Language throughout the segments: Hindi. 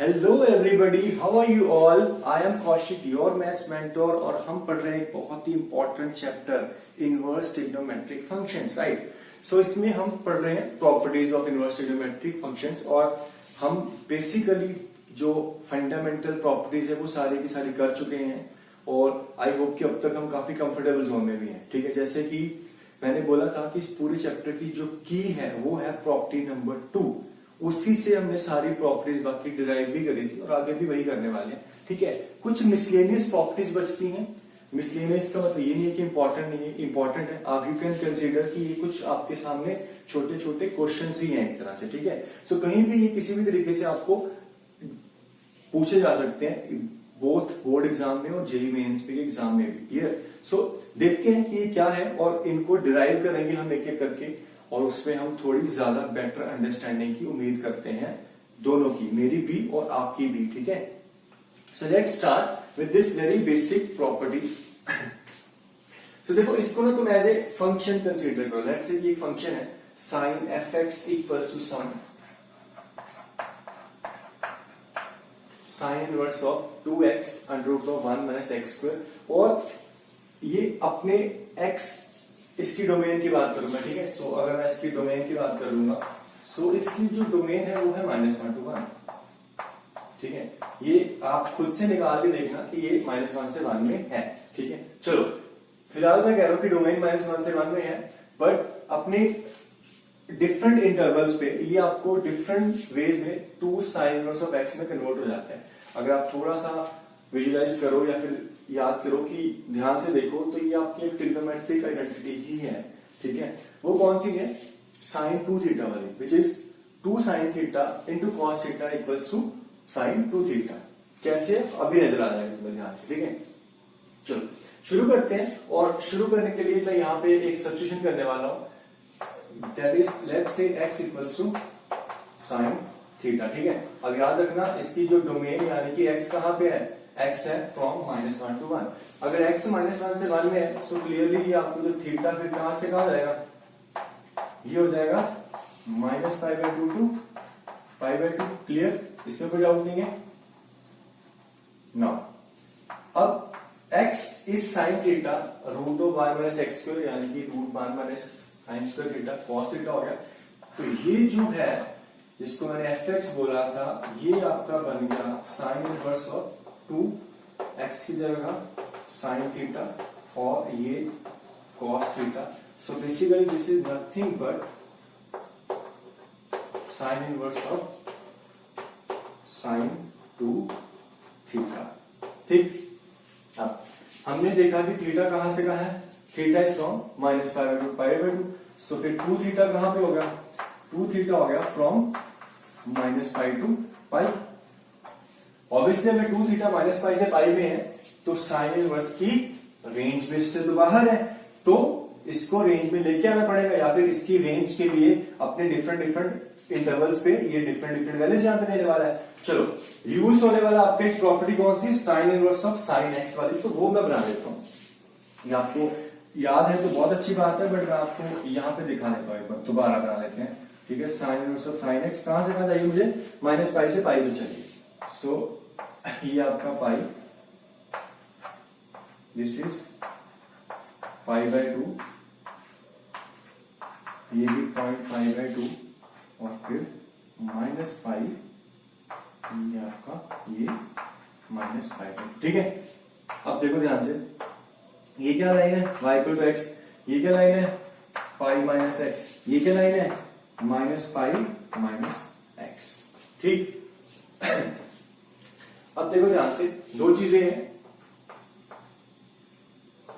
Hello everybody, how are you all. I am Kaushik, your maths mentor, और हम पढ़ रहे हैं एक बहुत ही important chapter inverse trigonometric functions, right. So इसमें हम पढ़ रहे हैं properties of inverse trigonometric functions, और हम बेसिकली जो फंडामेंटल प्रॉपर्टीज है वो सारी की सारी कर चुके हैं, और आई होप कि अब तक हम काफी कंफर्टेबल जोन में भी हैं। ठीक है, जैसे कि मैंने बोला था कि इस पूरे चैप्टर की जो की है वो है प्रॉपर्टी नंबर 2। उसी से हमने सारी प्रॉपर्टीज बाकी डिराइव भी करी थी और आगे भी वही करने वाले हैं। ठीक है, कुछ मिसलेनियस प्रॉपर्टीज बचती हैं। मिसलेनियस का मतलब ये नहीं है कि इंपॉर्टेंट नहीं है, इंपॉर्टेंट है। आप यू कैन कंसीडर कि ये कुछ आपके सामने छोटे छोटे क्वेश्चन ही हैं एक तरह से। ठीक है, सो कहीं भी ये किसी भी तरीके से आपको पूछे जा सकते हैं, बोथ बोर्ड एग्जाम में और जेईई मेंस के एग्जाम में भी। क्लियर। सो देखते हैं कि ये क्या है और इनको डिराइव करेंगे हम एक एक करके, और उसमें हम थोड़ी ज्यादा बेटर अंडरस्टैंडिंग की उम्मीद करते हैं, दोनों की, मेरी भी और आपकी भी। ठीक है, so let's start with this very basic property. So देखो, इसको ना तुम एज ए फंक्शन कंसीडर करो। लेट्स से ये फंक्शन है sin fx equals to sin inverse of 2x under root of 1 minus x square, और ये अपने x इसकी डोमेन की बात करूं मैं। ठीक है, सो अगर मैं इसकी डोमेन की बात करूंगा, सो इसकी जो डोमेन है वो है -1 to 1। ठीक है, ये आप खुद से निकाल के देखना कि ये -1 से 1 में है। ठीक है, चलो फिलहाल मैं कह रहा हूं कि डोमेन -1 से 1 में है, बट अपने डिफरेंट इंटरवल्स पे ये आपको डिफरेंट वेज में 2 sin इनवर्स ऑफ x में कन्वर्ट हो जाता है। अगर आप थोड़ा सा विजुलाइज करो या फिर याद करो कि ध्यान से देखो, तो ये आपकी एक ट्रिग्नोमेट्रिक आइडेंटिटी ही है। ठीक है, वो कौन सी है? sin 2 थीटा वाली, which is 2 sin theta into cos theta equals to sin 2 theta. कैसे? अभी नजर आ जाएगा तुम्हें ध्यान से। ठीक है, चलो शुरू करते हैं, और शुरू करने के लिए मैं यहाँ पे एक सब्स्टिट्यूशन करने वाला हूं, that is let's say x equals to sin theta. ठीक है, अब याद रखना इसकी जो डोमेन यानी कि x कहां पे है? x है फ्रॉम -1 to 1। अगर x -1 से 1 में है, सो क्लियरली ये आपको जो थीटा फिर कहां से कहां जाएगा? ये हो जाएगा -π/2 टू π/2। क्लियर, इसमें कोई डाउट नहीं है ना। अब x is sin theta root of 1 minus x square, यानी कि root 1 minus sin square theta cos theta हो गया। तो ये जो है जिसको मैंने fx बोला था, ये आपका बन गया sin इनवर्स ऑफ 2x की जगह sin थीटा, और ये cos theta. So basically this is nothing but sin inverse of sin 2 theta. ठीक, अब हमने देखा कि थीटा कहां से कहां है? Theta is from -π/2 π/2। तो फिर 2 थीटा कहां पे हो गया? 2 थीटा हो गया फ्रॉम -π to π। ऑब्वियसली अगर 2 थीटा -π से π में है, तो साइन इनवर्स की रेंज में से तो बाहर है, तो इसको रेंज में लेके आना पड़ेगा, या फिर इसकी रेंज के लिए अपने डिफरेंट इंटरवल्स पे ये डिफरेंट वैल्यूज यहां पे देने वाला है। चलो यूज होने वाला आपका एक प्रॉपर्टी कौन सी? Sine inverse of sin x वाली, तो वो मैं बना देता हूं। ये आपको याद है तो बहुत अच्छी बात है, बट मैं आपको यहां पे दिखा देता हूं, एक बार दोबारा बना लेते हैं। ठीक है, sign inverse of sin x कहां से कहां चाहिए मुझे? -π से π में चाहिए। सो ये आपका पाई, दिस इज π/2, ये भी 0.π/2, और फिर -π, ये आपका ये -π/2। ठीक है, अब देखो ध्यान से, ये क्या लाइन है? y equal to x। ये क्या लाइन है? π - x। ये क्या लाइन है? -π - x। ठीक, अब देखो ध्यान से, दो चीजें हैं।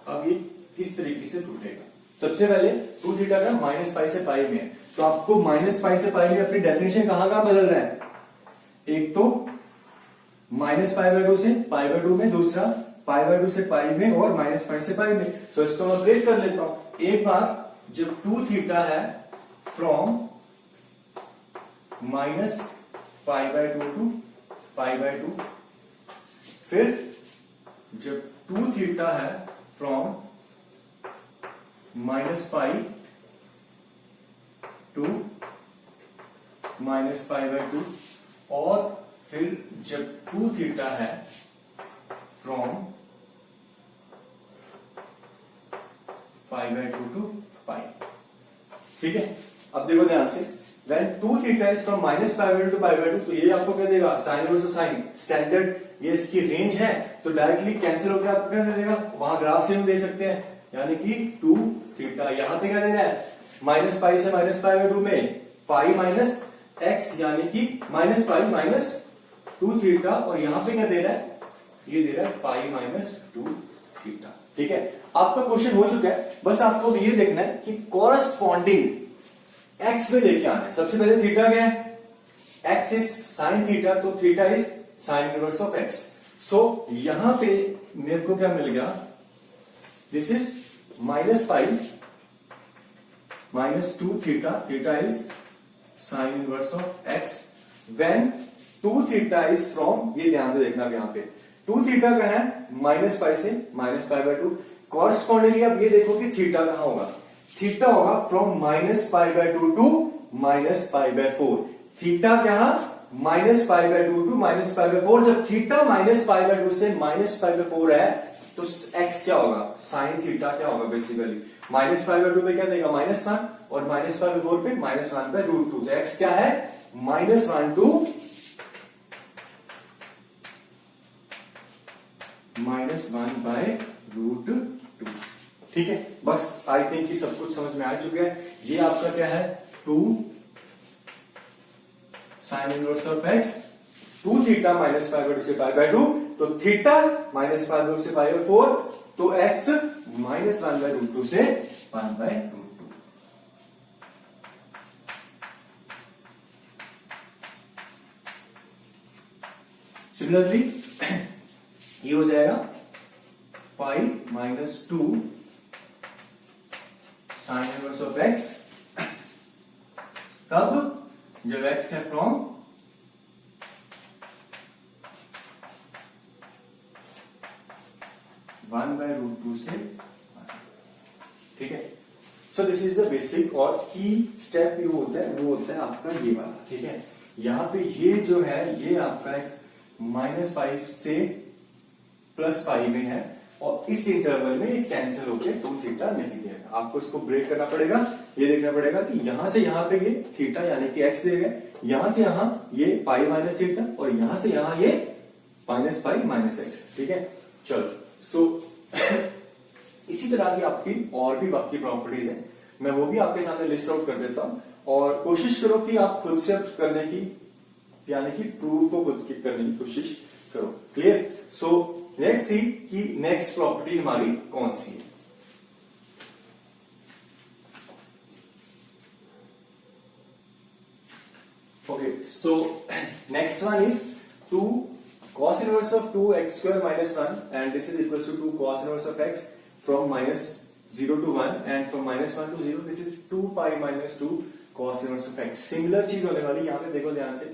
अब ये किस तरीके से टूटेगा? सबसे पहले 2 थीटा का -π से π में है, तो आपको -π से π में अपनी डेफिनेशन कहां कहां बदल रहा है? एक तो -π/2 से π/2 में, दूसरा π/2 से π में, और -π से π में। तो इसको मैं ब्रेक कर लेता हूं। एक बार जब 2 थीटा है फ्रॉम -π/2 टू π/2, फिर जब 2 थीटा है फ्रॉम -π टू -π/2, और फिर जब 2 थीटा है फ्रॉम π/2 टू π। ठीक है, अब देखो ध्यान से, when 2 theta is from -π/2 to π/2, तो ये आपको क्या देगा, साइन वर्सेस साइन स्टैंडर्ड, ये इसकी रेंज है, तो डायरेक्टली कैंसिल होकर आपको क्या दे देगा, वहां ग्राफ से हम दे सकते हैं, यानी कि 2 थीटा, यहां पे क्या दे रहा है, -π से -π/2 में पाई माइनस एक्स, यानी कि -π माइनस 2 थीटा, और यहां पे क्या दे रहा है, ये दे रहा है π -2 थीटा। ठीक है, आपका क्वेश्चन हो चुका है, बस आपको ये देखना है कि कॉरस्पॉन्डिंग एक्स में लेके आना है। सबसे पहले थीटा क्या है, एक्स इज साइन थीटा, तो theta is sine inverse of x. So यहां पे मेरे को क्या मिल गया, this is -π -2 theta, theta is sine inverse of x when 2 theta is from, ये ध्यान से देखना यहां पे 2 थीटा का है -π से -π/2। कॉरस्पॉन्डिंगली आप ये देखो कि थीटा कहां होगा, थीटा होगा फ्रॉम -π/2 टू -π/4। थीटा क्या, -π/2 टू -π/4। जब थीटा -π/2 से -π/4 है, तो एक्स क्या होगा, साइन थीटा क्या होगा, बेसिकली -π/2 पे क्या देगा, -1, और -π/4 पे -1/√2। तो एक्स क्या है, -1 टू -1/√2। ठीक है, बस आई थिंक कि सब कुछ समझ में आ चुका है। ये आपका क्या है, 2 sine inverse of x, 2 theta -π/2 से π/2, तो थीटा -π/2 से π/4, तो एक्स -1/√2 से 1/√2। सिमिलरली ये हो जाएगा π -2 साइन इनवर्स ऑफ एक्स, कब, जब एक्स है फ्रॉम (1/√2 से 1। ठीक है, so this is the basic, और की स्टेप ये होता है, वो होता है आपका ये वाला। ठीक है, यहां पे ये जो है, ये आपका एक -π से +π में है, और इस इंटरवल में ये कैंसिल होकर 2 थीटा नहीं देगा। आपको इसको ब्रेक करना पड़ेगा, ये देखना पड़ेगा कि यहां से यहां पे ये थीटा यानी कि एक्स देगा, यहां से यहां ये π माइनस थीटा, और यहां से यहां ये -π माइनस एक्स। ठीक है, चलो, सो इसी तरह की आपकी और भी बाकी प्रॉपर्टीज है, मैं वो भी आपके सामने लिस्ट आउट कर देता हूं, और कोशिश करो कि आप खुद से करने की, यानी कि प्रूफ को खुद करने की कोशिश करो। क्लियर? सो लेट्स सी कि नेक्स्ट प्रॉपर्टी हमारी कौन सी है। Okay, so next one is 2 cos inverse of 2x square minus 1, and this is equals to 2 cos inverse of x from -0 to 1, and from -1 to 0 this is 2 pi minus 2 cos inverse of x। Similar चीज होने वाली, यहां पे देखो ध्यान से,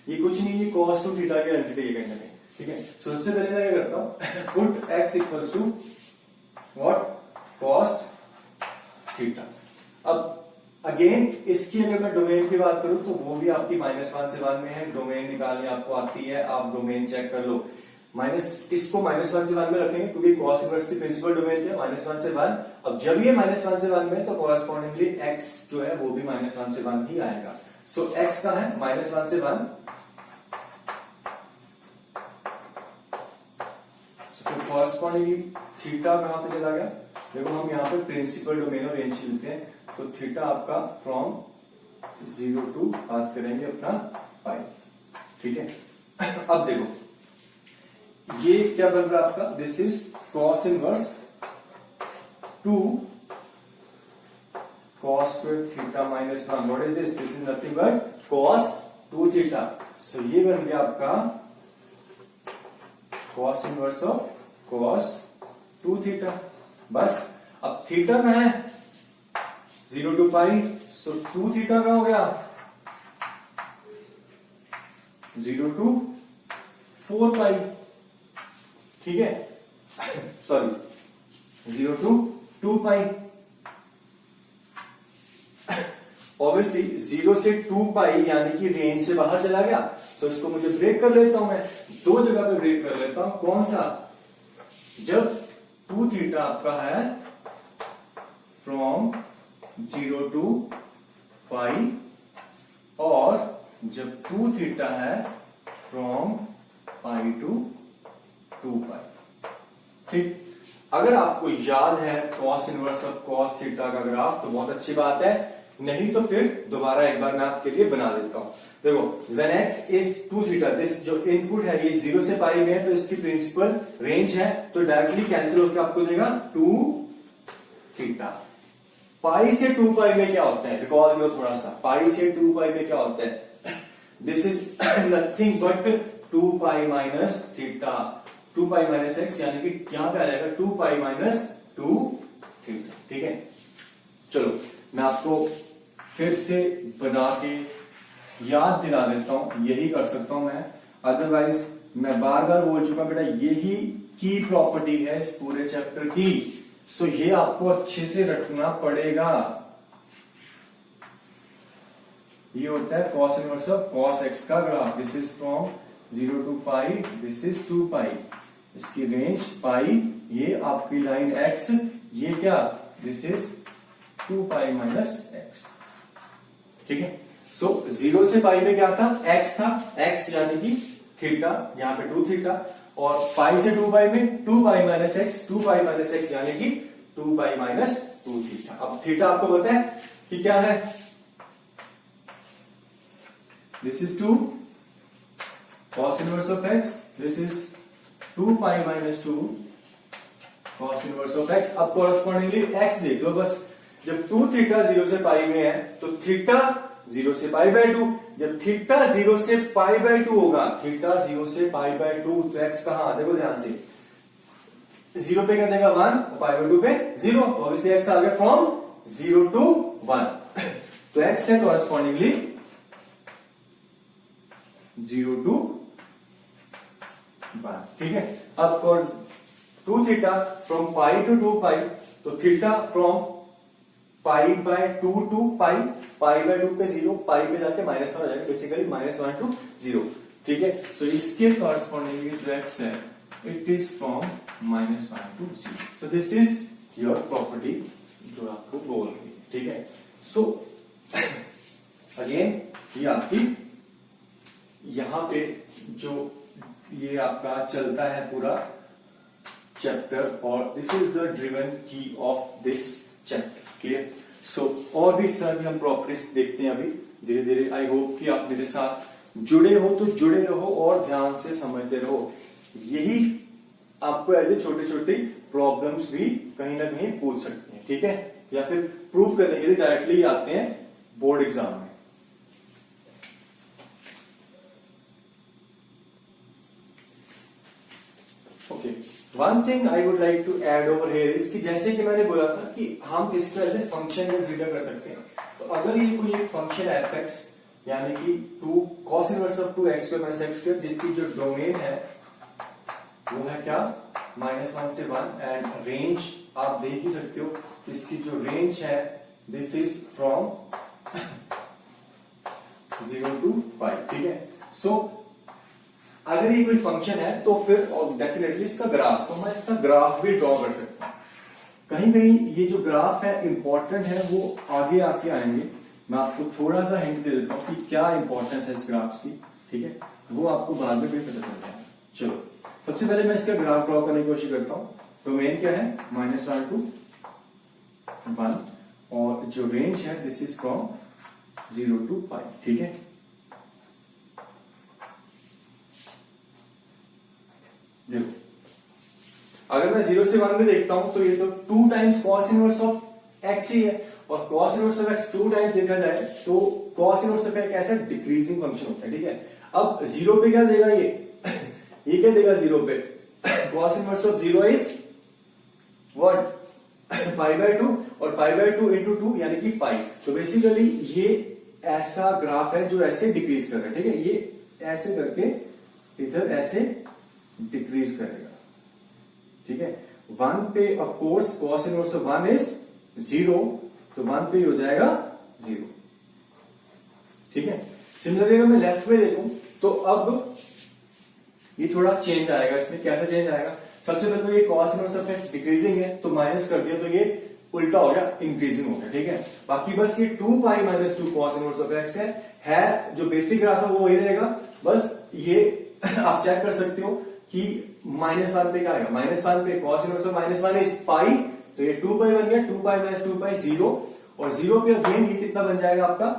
ये कुछ नहीं, ये cos 2 थीटा की आइडेंटिटी है कहीं ना कहीं। ठीक है, सबसे पहले मैं क्या करता हूं, put x equals to what, cos theta. अब अगेन इसकी अगर मैं डोमेन की बात करूं, तो वो भी आपकी -1 से 1 में है, डोमेन निकालनी आपको आती है, आप डोमेन चेक कर लो। इसको -1 से 1 में रखेंगे, क्योंकि cos इनवर्स की प्रिंसिपल डोमेन क्या है, -1 से 1। अब जब ये -1 से 1 में, तो कॉरेस्पॉन्डिंगली x जो है वो भी -1 से 1 ही आएगा। सो x का है -1 से 1, तो कॉरेस्पॉन्डिंगली थीटा कहां पे चला गया, देखो हम यहाँ पे प्रिंसिपल डोमेन और रेंज लेते हैं, तो थीटा आपका फ्रॉम 0 टू बात करेंगे अपना पाई। ठीक है, अब देखो ये क्या बन रहा है आपका, this is cos inverse 2 cos square theta minus 1। What is this, this is nothing but cos 2 theta. So ये बन गया आपका cos inverse of cos 2 theta. बस, अब थीटा में है 0 टू पाई, सो 2 थीटा का हो गया 0 टू 4 पाई। ठीक है, सॉरी 0 टू 2 पाई। ऑब्वियसली 0 से 2 पाई यानी कि रेंज से बाहर चला गया, सो इसको मुझे ब्रेक कर लेता हूं, मैं दो जगह पे ब्रेक कर लेता हूं। कौन सा? जब 2 थीटा आपका है फ्रॉम 0 टू पाई, और जब 2 थीटा है फ्रॉम पाई टू 2 पाई। ठीक, अगर आपको याद है cos inverse of cos theta का ग्राफ तो बहुत अच्छी बात है, नहीं तो फिर दोबारा एक बार मैं आपके लिए बना देता हूं। देखो, when x is 2 theta, this जो इनपुट है ये 0 से पाई में है, तो इसकी प्रिंसिपल रेंज है, तो डायरेक्टली कैंसिल होकर आपको देगा 2 थीटा। पाई से 2 पाई में क्या होता है, रिकॉल करो थोड़ा सा, पाई से 2 पाई में क्या होता है, this is nothing but 2 pi minus theta, 2 pi minus x, यानी कि यहां पे आ जाएगा 2 पाई माइनस 2 थीटा। ठीक है, चलो मैं आपको फिर से बना के याद दिला देता हूं, यही कर सकता हूं मैं, अदरवाइज मैं बार बार बोल चुका बेटा, यही की प्रॉपर्टी है इस पूरे चैप्टर की, सो ये आपको अच्छे से रखना पड़ेगा। ये होता है cos inverse of cos x का graph, this is from 0 to pi, this is 2 pi, इसकी रेंज पाई, ये आपकी लाइन एक्स, ये क्या, this is 2 pi minus x. ठीक है, सो 0 से पाई में क्या था, x था, x यानी कि थीटा, यहां पे 2 थीटा, और पाई से 2 पाई में 2 pi minus x, 2 pi minus x यानी कि 2 पाई माइनस 2 थीटा। अब थीटा आपको पता है कि क्या है, this is 2 cos inverse of x, this is 2 pi minus 2 cos inverse of x। अब कोरस्पॉन्डिंगली x देख लो बस, जब 2 थीटा 0 से पाई में है तो थीटा 0 से पाई बाय 2, जब थीटा 0 से पाई बाय 2 होगा, थीटा 0 से पाई बाय 2, तो x कहां, देखो ध्यान से, 0 पे क्या देगा 1, और पाई बाय 2 पे 0, तो ऑब्वियसली x आ गया फ्रॉम 0 टू 1, तो x है कॉरस्पॉन्डिंगली 0 टू 1। ठीक है, अब 2 theta from pi to 2 pi, तो theta from pi by 2 to pi, pi by 2 पे 0, पाई पे जाके -1 हो जाएगा, बेसिकली -1 टू 0। ठीक है, सो इसके कॉरस्पॉन्डिंगली जो x है, इट इज फ्रॉम -1 टू 0, तो दिस इज योर प्रॉपर्टी जो आपको बोल रही है। ठीक है, सो अगेन ये आपकी यहां पे जो ये आपका चलता है पूरा चैप्टर, और दिस इज द ड्रिवन की ऑफ दिस चैप्टर। क्लियर, सो और भी इस तरह की हम प्रॉपर्टीज देखते हैं अभी धीरे धीरे। आई होप कि आप मेरे साथ जुड़े हो, तो जुड़े रहो और ध्यान से समझते रहो, यही आपको ऐसे छोटे छोटे प्रॉब्लम्स भी कहीं ना कहीं पूछ सकते हैं। ठीक है, या फिर प्रूव करने के लिए डायरेक्टली आते हैं बोर्ड एग्जाम में। Okay, one thing I would like to add over here is कि जैसे कि मैंने बोला था कि हम इसको ऐसे फंक्शन कंसीडर कर सकते हैं, तो अगर ये कोई एक फंक्शन है एफ एक्स, यानी कि 2 cos inverse of 2x square minus x square, जिसकी जो डोमेन है वो है क्या, -1 से 1, एंड रेंज आप देख ही सकते हो, इसकी जो रेंज है this is from 0 to pi. ठीक है, सो अगर ये कोई फंक्शन है तो फिर डेफिनेटली इसका ग्राफ, तो मैं इसका ग्राफ भी ड्रॉ कर सकता हूं। कहीं कहीं ये जो ग्राफ है इंपॉर्टेंट है, वो आगे आके आएंगे, मैं आपको थोड़ा सा हिंट दे देता हूं कि क्या इंपॉर्टेंस है इस ग्राफ की। ठीक है, वो आपको बाद में भी पता चल जाएगा। चलो, सबसे पहले मैं इसका ग्राफ ड्रॉ करने की कोशिश करता हूं। डोमेन क्या है, -1 टू 1, और जो रेंज है this is from 0 to pi. ठीक है, देखो अगर मैं 0 से 1 में देखता हूं तो ये तो 2 times cos inverse of x ही है, और cos inverse of x 2 times देखा जाए तो cos इनवर्स ऑफ x ऐसा डिक्रीजिंग फंक्शन होता है। ठीक है, अब 0 पे क्या देगा ये क्या देगा 0 पे, cos inverse of 0 is what, pi by 2, और पाई बाय 2 इंटू 2 यानी कि पाई, तो बेसिकली ये ऐसा ग्राफ है जो ऐसे डिक्रीज कर रहा है। ठीक है, ये ऐसे करके इधर ऐसे डिक्रीज करेगा। ठीक है, 1 पे of course cos inverse of 1 is 0, तो 1 पे हो जाएगा 0। ठीक है। सिमिलरली अगर मैं लेफ्ट में देखूं तो अब ये थोड़ा चेंज आएगा। इसमें कैसे चेंज आएगा, सबसे पहले तो ये cos inverse of x decreasing है तो माइनस कर दिया तो ये उल्टा हो गया, इंक्रीजिंग हो गया, ठीक है। बाकी बस ये 2 pi minus 2 cos inverse of x है जो बेसिक ग्राफ है वो वही रहेगा। बस ये आप चेक कर सकते हो कि -1 पे क्या आएगा, -1 पे cos inverse of -1 is pi, तो ये 2 पाई बन गया, 2 पाई माइनस 2 पाई 0, और 0 पे अगेन ये कितना बन जाएगा आपका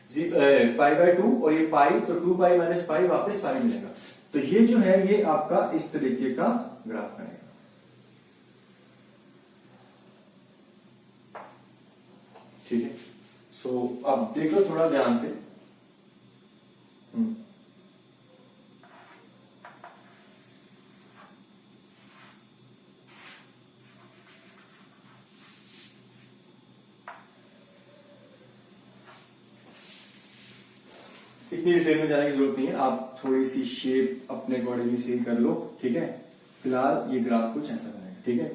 पाई बाय 2, और ये पाई तो 2 पाई माइनस पाई वापस पाई मिलेगा। तो ये जो है ये आपका इस तरीके का ग्राफ बनेगा, ठीक है। सो अब देखो थोड़ा ध्यान से, इतनी डिटेल में जाने की जरूरत नहीं है, आप थोड़ी सी शेप अपने अकॉर्डिंगली सेव कर लो, ठीक है। फिलहाल ये ग्राफ कुछ ऐसा बनेगा, ठीक है।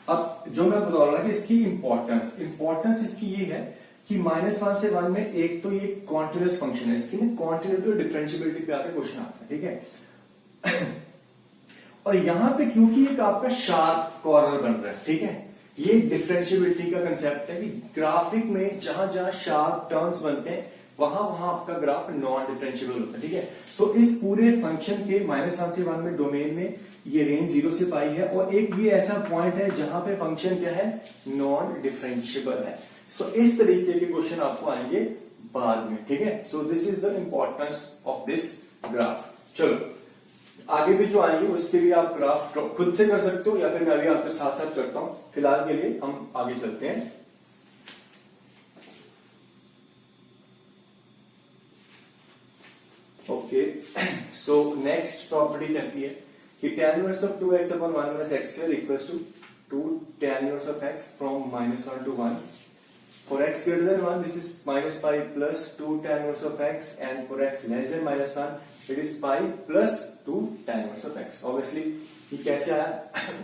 अब जो मैं बता रहा हूं कि इसकी इंपॉर्टेंस इसकी ये है कि -1 से 1 में एक तो ये कॉन्टिन्यूस फंक्शन है, इसकी ना कॉन्टिन्यूटी और डिफरेंशियबिलिटी पे आके क्वेश्चन आता है, ठीक है। और यहां पे क्योंकि एक आपका शार्प कॉर्नर बन रहा है, ठीक है, ये डिफरेंशियबिलिटी का कंसेप्ट है कि ग्राफिक में जहां जहां शार्प टर्न्स बनते हैं वहां वहां आपका ग्राफ नॉन डिफरेंशियबल होता है, ठीक है। सो इस पूरे फंक्शन के -1 से 1 में डोमेन में ये रेंज 0 से पाई है, और एक ये ऐसा पॉइंट है जहां पे फंक्शन क्या है, नॉन डिफरेंशियबल है। सो इस तरीके के क्वेश्चन आपको आएंगे बाद में, ठीक है। So this is the importance of this graph. चलो आगे भी जो आएंगे उसके लिए आप ग्राफ खुद से कर सकते हो या फिर मैं अभी आपके साथ साथ करता हूं। फिलहाल के लिए हम आगे चलते हैं। ओके, सो नेक्स्ट प्रॉपर्टी कहती है कि tan inverse of 2x upon 1 minus x square equals to 2 tan inverse of x फ्रॉम -1 to 1। For x greater than 1 this is minus pi plus 2 tan inverse of x, and for x less than -1 it is pi plus 2 tan inverse of x। Obviously ये कैसे आया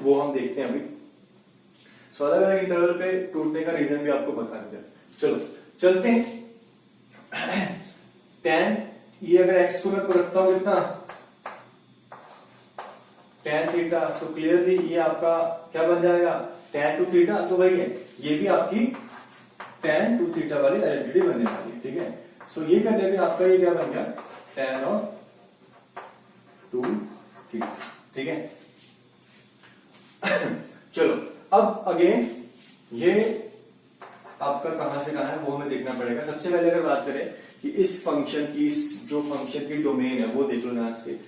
वो हम देखते हैं अभी। सो अलग अलग इंटरवल पे टूटने का रीजन भी आपको बता दिया। चलो चलते हैं। tan ये अगर x को मैं रखता हूं कितना, tan थीटा, सो क्लियरली ये आपका क्या बन जाएगा, tan 2 थीटा, तो वही है, ये भी आपकी tan 2 थीटा वाली आइडेंटिटी बनने वाली है, ठीक है। सो ये करने में आपका ये क्या बन गया, tan ऑफ 2 थीटा, ठीक है। चलो अब अगेन ये आपका कहां से कहां है वो हमें देखना पड़ेगा। सबसे पहले अगर बात करें कि इस फंक्शन की, जो फंक्शन की डोमेन है वो देख लो ध्यान से।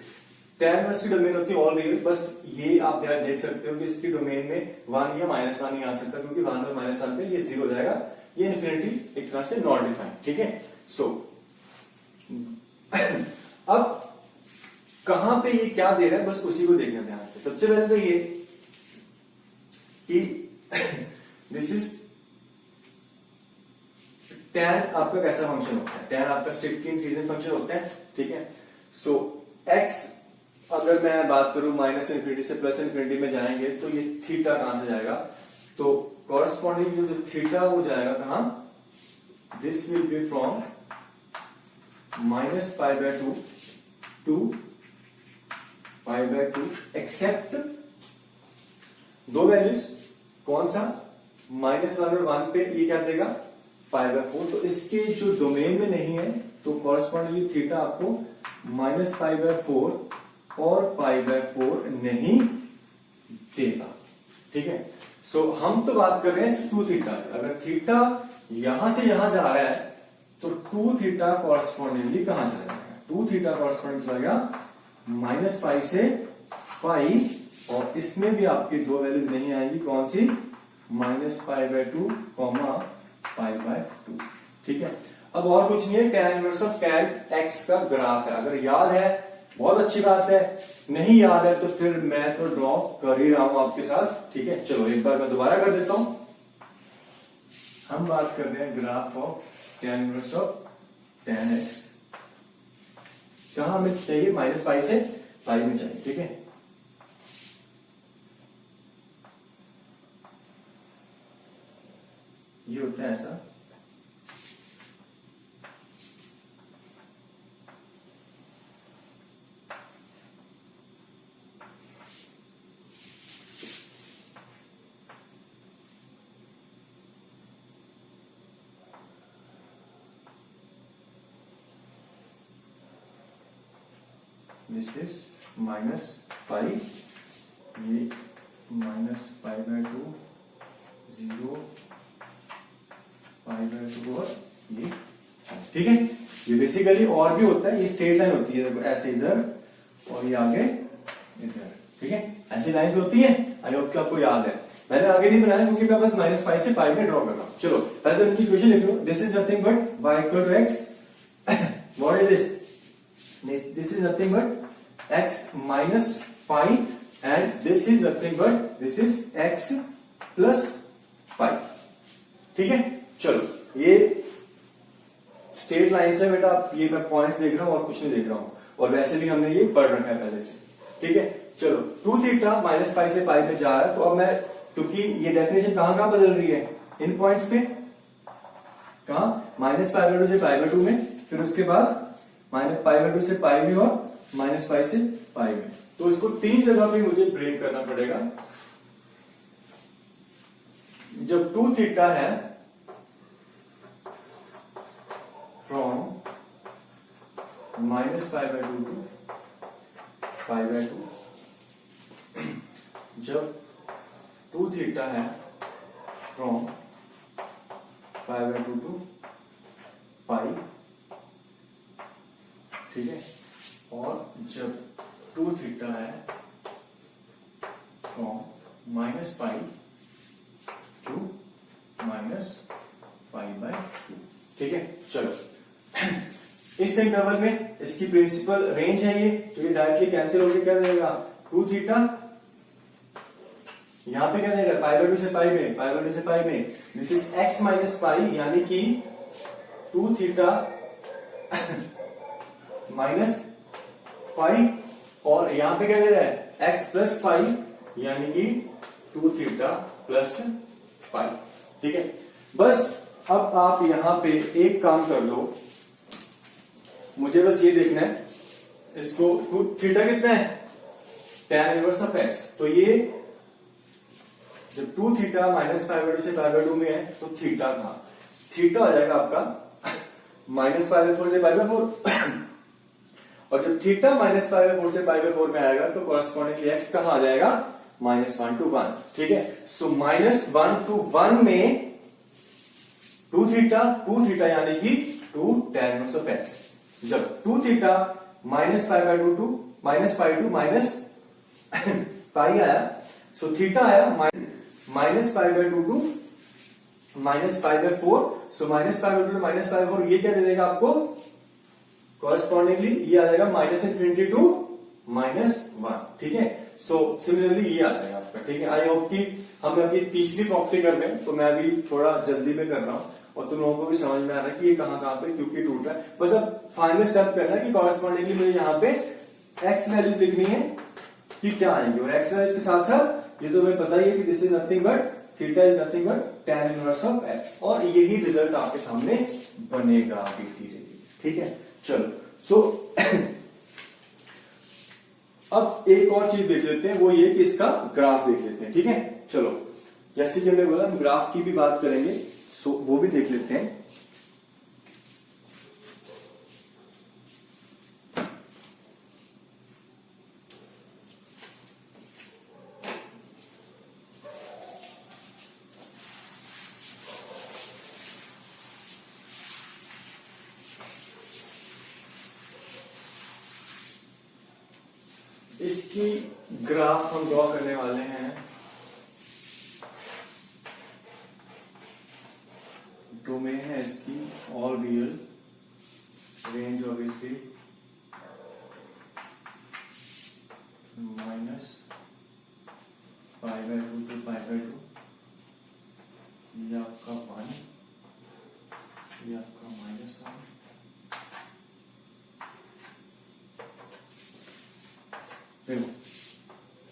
tan इनवर्स की डोमेन होती है ऑल रियल, बस ये आप देख सकते हो कि इसकी डोमेन में 1 या -1 नहीं आ सकता, क्योंकि 1 और -1 पे ये 0 हो जाएगा, ये इन्फिनिटी एक तरह से नॉट डिफाइंड, ठीक है। सो अब कहां पे ये क्या दे रहा है बस उसी को देखना ध्यान से। सबसे पहले तो ये कि दिस इज tan आपका कैसा फंक्शन होता है, tan आपका स्ट्रिक्टली इंक्रीजिंग फंक्शन होता है, ठीक है। सो x अगर मैं बात करूं -इन्फिनिटी से +इन्फिनिटी में जाएंगे तो ये थीटा कहां से जाएगा, तो कॉरस्पॉन्डिंग जो थीटा वो जाएगा कहां, this will be from -π/2 to π/2 except दो वैल्यूज, कौन सा, -1 और 1 पे ये क्या देगा, π/4। तो इसके जो डोमेन में नहीं है तो कॉरस्पॉन्डिंगली थीटा आपको -π/4 और π/4 नहीं देगा, ठीक है। सो हम तो बात कर रहे हैं 2 थीटा। अगर थीटा यहां से यहां जा रहा है तो 2 थीटा कॉरस्पॉन्डिंगली कहां चला जाएगा, 2 थीटा कॉरस्पॉन्डिंग चला जाएगा -π से π, और इसमें भी आपकी दो वैल्यूज नहीं आएंगी, कौन सी, -π/2 π/2, ठीक है। अब और कुछ नहीं है, tan inverse of tan x का ग्राफ है। अगर याद है बहुत अच्छी बात है, नहीं याद है तो फिर मैं तो ड्रॉ कर ही रहा हूं आपके साथ, ठीक है। चलो एक बार मैं दोबारा कर देता हूं। हम बात कर रहे हैं graph of tan inverse of tan x, कहां हमें चाहिए, -π से π में चाहिए, ठीक है। ये होता है ऐसा, दिस इज माइनस पाई, ये minus pi by 2, 0 pi by 2 और ये, ठीक है। ये बेसिकली और भी होता है, ये स्ट्रेट लाइन होती है ऐसे इधर और ये आगे इधर, ठीक है। ऐसी लाइंस होती हैं, आई होप कि आपको याद है। मैंने आगे नहीं बनाया क्योंकि मैं बस माइनस पाई से पाई में ड्रॉ कर रहा हूं। चलो पहले तो इनकी इक्वेशन लिख लो। This is nothing but y equal to x, what is this, this is nothing but x minus pi and this is nothing but this is x plus pi, ठीक है। चलो ये स्ट्रेट लाइन से बेटा, ये मैं पॉइंट्स देख रहा हूं और कुछ नहीं देख रहा हूं, और वैसे भी हमने ये पढ़ रखा है पहले से, ठीक है। चलो 2 थीटा माइनस पाई से पाई में जा रहा है, तो अब मैं, क्योंकि ये डेफिनेशन कहां बदल रही है, इन पॉइंट्स पे, कहा माइनस पाई बाय 2 से पाई बाय 2 में, फिर उसके बाद माइनस पाई बाय 2 से पाई में और माइनस पाई से पाई में। तो इसको 3 जगह पे मुझे ब्रेक करना पड़ेगा। जब 2 थीटा है from minus pi by 2 to pi by 2, जब 2 थीटा है from pi by 2 to pi, ठीक है। और जब 2 थीटा है from minus pi to minus pi by 2, ठीक है। चलो इस इंटरवल में इसकी प्रिंसिपल रेंज है ये, तो ये डायरेक्टली कैंसिल होकर क्या देगा, 2 थीटा, यहां पे क्या देगा पाई बाय 2 से पाई में, पाई बाय 2 से पाई में, दिस इज x माइनस पाई, यानी कि 2 थीटा माइनस पाई, और यहां पे क्या दे रहा है x प्लस पाई, यानी कि 2 थीटा प्लस पाई, ठीक है। बस अब आप यहां पे एक काम कर लो, मुझे बस ये देखना है इसको, 2 थीटा कितना है, tan इनवर्स ऑफ x, तो ये जब 2 थीटा माइनस पाई बाय 2 से पाई बाय 2 में है, तो थीटा था, थीटा आ जाएगा आपका माइनस पाई बाय 4 से पाई बाय 4 और जब थीटा माइनस पाई बाय 4 से पाई बाय 4 में आएगा, तो कॉरेस्पॉन्डिंगली x कहां आ जाएगा, -1 to 1, ठीक है। सो -1 to 1 में 2 थीटा यानी कि 2 tan इनवर्स ऑफ x, जब 2 theta minus pi by 2 to minus pi to minus pi आया, सो थीटा आया minus pi by 2 to minus pi by 4, so minus pi by 2 to minus pi by 4, ये क्या दे देगा आपको, कॉरेस्पॉन्डिंगली ये आ जाएगा -∞ टू -1, ठीक है। सो सिमिलरली ये आ जाएगा आपका, ठीक है। आई होप कि हम अभी तीसरी प्रॉपर्टी कर रहे हैं, तो मैं अभी थोड़ा जल्दी में कर रहा हूं और तुम लोगों को भी समझ में आ रहा है कि ये कहां पे क्योंकि टूट रहा है। बस अब फाइनल स्टेप करना है कि कॉरेस्पॉन्डिंगली मुझे यहाँ पे एक्स वैल्यूज लिखनी है कि क्या आएंगे, और एक्स वैल्यूज के साथ साथ ये तो हमें पता ही है कि this is nothing but theta is nothing but tan inverse of x, और यही रिजल्ट आपके सामने बनेगा धीरे धीरे, ठीक है। चलो सो अब एक और चीज देख लेते हैं, वो ये कि इसका ग्राफ देख लेते हैं, ठीक है। चलो जैसे कि हमने बोला हम ग्राफ की भी बात करेंगे, सो वो भी देख लेते हैं। इसकी ग्राफ हम ड्रॉ करने वाले हैं, डोमेन है इसकी all real, range obviously minus pi by 2 to pi by 2, ये आपका 1, ये आपका -1,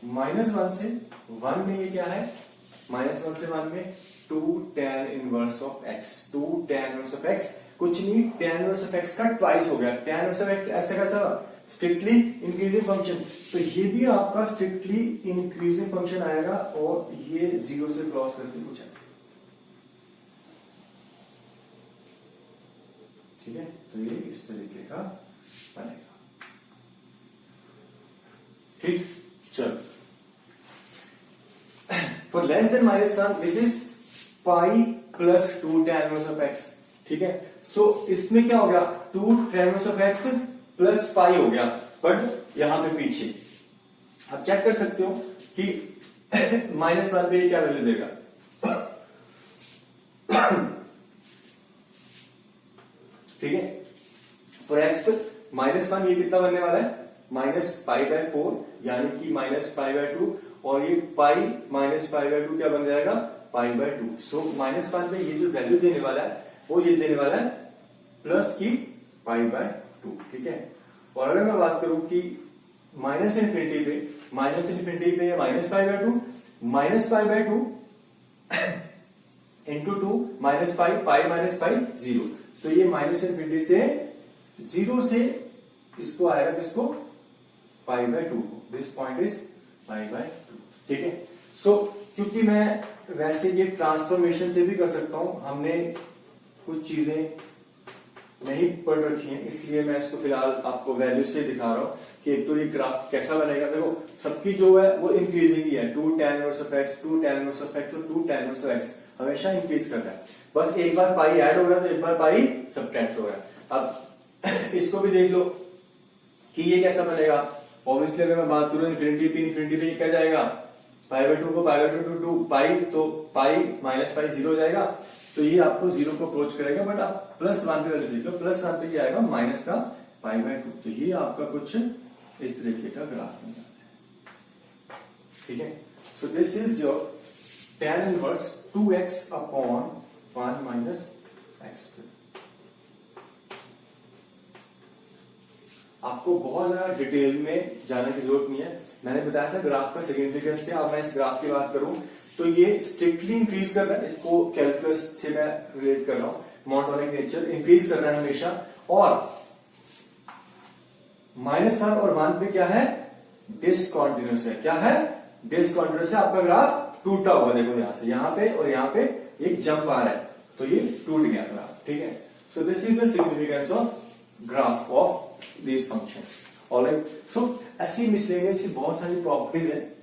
-1 से 1 में ये क्या है, -1 से 1 में 2 tan inverse of x, 2 tan inverse of x, कुछ नहीं tan इनवर्स ऑफ x का ट्वाइस हो गया। tan इनवर्स ऑफ x ऐसा का था स्ट्रिक्टली इंक्रीजिंग फंक्शन, तो ये भी आपका स्ट्रिक्टली इंक्रीजिंग फंक्शन आएगा, और ये 0 से क्रॉस करके कुछ ऐसे, ठीक है। तो ये इस तरीके का बनेगा। ठीक, चलो for less than -1 this is pi plus 2 tan inverse of x, ठीक है। सो इसमें क्या हो गया, 2 tan inverse of x plus पाई हो गया, बट यहां पे पीछे आप चेक कर सकते हो कि -1 पे क्या वैल्यू देगा, ठीक है। फॉर x -1 ये कितना बनने वाला है, -π/4 यानी कि -π/2, और ये पाई -π/2 क्या बन जाएगा, π/2। सो -1 पे ये जो वैल्यू देने वाला है वो ये देने वाला है प्लस की π/2, ठीक है। और अगर मैं बात करूं कि -∞ पे या -π/2 इंटू 2 -π 0, तो ये -∞ से 0 से इसको आएगा किसको, π/2 को, दिस पॉइंट इज π/2, ठीक है। सो क्योंकि मैं वैसे ये ट्रांसफॉर्मेशन से भी कर सकता हूं, हमने कुछ चीजें नहीं पढ़ रखी हैं, इसलिए मैं इसको फिलहाल आपको वैल्यू से दिखा रहा हूं कि एक तो ये ग्राफ कैसा बनेगा। देखो सबकी जो है वो इंक्रीजिंग ही है, 2 tan inverse of x, 2 tan inverse of x और 2 tan इनवर्स ऑफ x हमेशा इंक्रीज कर रहा है। बस एक बार पाई ऐड हो रहा है तो एक बार पाई सबट्रैक्ट हो रहा है। अब इसको भी देख लो कि ये कैसा बनेगा। ऑब्वियसली अगर मैं बात करूं इन्फिनिटी पे क्या जाएगा, π/2 को π/2 टू 2 पाई, तो पाई -π 0 हो जाएगा, तो ये आपको 0 को अप्रोच करेगा। बट आप +1 पे वैल्यू देख लो, +1 पे ये आएगा माइनस का π/2, तो ये आपका कुछ इस तरीके का ग्राफ बन जाता है, ठीक है। So this is your tan inverse 2x upon 1 - x²। आपको बहुत ज्यादा डिटेल में जाने की जरूरत नहीं है, मैंने बताया था ग्राफ का सिग्निफिकेंस क्या। अब मैं इस ग्राफ की बात करूं तो ये स्ट्रिक्टली इंक्रीज कर रहा है, इसको कैलकुलस से मैं रिलेट कर रहा हूं, मोनोटोनिक नेचर इंक्रीज कर रहा है हमेशा। और -1 और 1 पे क्या है, डिसकंटिन्यूअस है, क्या है, डिसकंटिन्यूअस है। आपका ग्राफ टूटा हुआ, देखो यहां से यहां पे और यहां पे एक जंप आ रहा है, तो ये टूट गया ग्राफ, ठीक है। So this is the significance of graph of these functions, alright। so ऐसी मिसलेनियस बहुत सारी प्रॉपर्टीज हैं।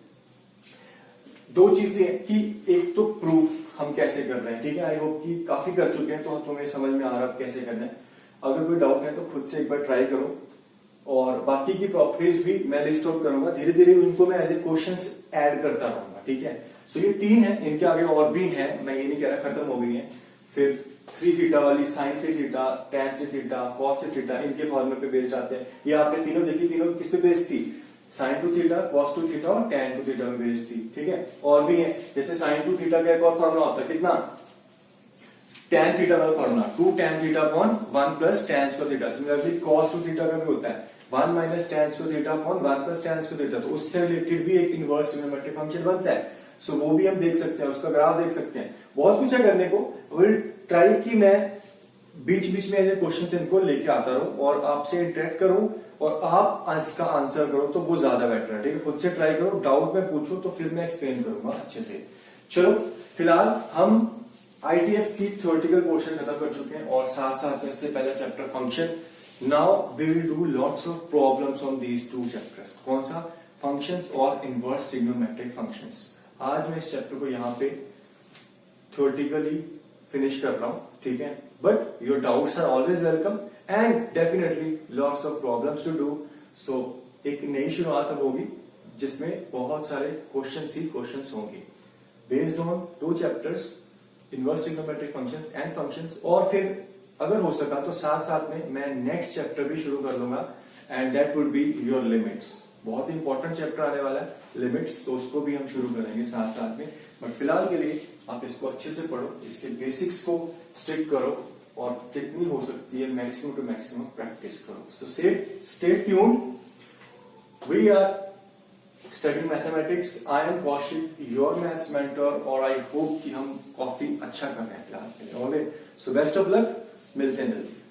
दो चीजें कि एक तो प्रूफ हम कैसे कर रहे हैं, ठीक है। आई होप कि काफी कर चुके हैं तो तुम्हें समझ में आ रहा है कैसे करना है। अगर कोई डाउट है तो खुद से एक बार ट्राई करो, और बाकी की प्रॉपर्टीज भी मैं लिस्ट आउट करूंगा, धीरे धीरे उनको मैं एज ए क्वेश्चंस ऐड करता रहूंगा, ठीक है। सो ये 3 है, इनके आगे और भी हैं, मैं ये नहीं कह रहा खत्म हो गई है। फिर 3 थीटा वाली, sin 3 theta, tan 3 theta, cos 3 theta, इनके फॉर्मूले पे बेस्ड आते हैं। ये आपने तीनों देखी, तीनों किस पे बेस्ड थी, sin 2 थीटा, cos 2 थीटा और tan 2 थीटा में बेस्ड थी, ठीक है। और भी है, जैसे sin 2 थीटा का एक और फॉर्मूला होता है, कितना, tan थीटा वाला formula 2 tan theta upon 1 plus tan square theta. Similarly cos 2 theta का भी होता है 1 minus tan square theta upon 1 plus tan square theta, तो उससे रिलेटेड भी एक इनवर्स ट्रिग्नोमेट्रिक फंक्शन बनता है। सो वो भी हम देख सकते हैं, उसका ग्राफ देख सकते हैं, बहुत कुछ है करने को। विल ट्राई कि मैं बीच बीच में ऐसे क्वेश्चन इनको लेके आता रहूं और आपसे इंटरेक्ट करूं और आप इसका आंसर करो, तो वो ज्यादा बेटर है, ठीक है। खुद से ट्राई करो, डाउट में पूछो तो फिर मैं एक्सप्लेन करूंगा अच्छे से। चलो फिलहाल हम आईटीएफ की थ्योरेटिकल पोर्शन खत्म कर चुके हैं और साथ साथ में इससे पहला chapter function. Now we will do lots of problems on these 2 chapters. कौन सा, फंक्शंस और इनवर्स ट्रिग्नोमेट्रिक फंक्शंस। आज मैं इस चैप्टर को यहाँ पे थ्योरेटिकली फिनिश कर रहा हूं, ठीक है। But your doubts are always welcome and definitely lots of problems to do. So एक नई शुरुआत अब होगी जिसमें बहुत सारे क्वेश्चंस ही क्वेश्चंस होंगे based on 2 chapters, inverse trigonometric functions and functions. और फिर अगर हो सका तो साथ साथ में मैं नेक्स्ट चैप्टर भी शुरू कर लूंगा and that would be your limits. बहुत ही इंपॉर्टेंट चैप्टर आने वाला है लिमिट्स, तो उसको भी हम शुरू करेंगे साथ साथ में। बट फिलहाल के लिए आप इसको अच्छे से पढ़ो, इसके बेसिक्स को स्टिक करो और जितनी हो सकती है मैक्सिमम टू मैक्सिमम प्रैक्टिस करो। So stay tuned, we are studying mathematics. I am Kaushik, your maths mentor, और आई होप कि हम काफी अच्छा कर रहे हैं फिलहाल के लिए। सो बेस्ट ऑफ लक, मिलते हैं जल्दी।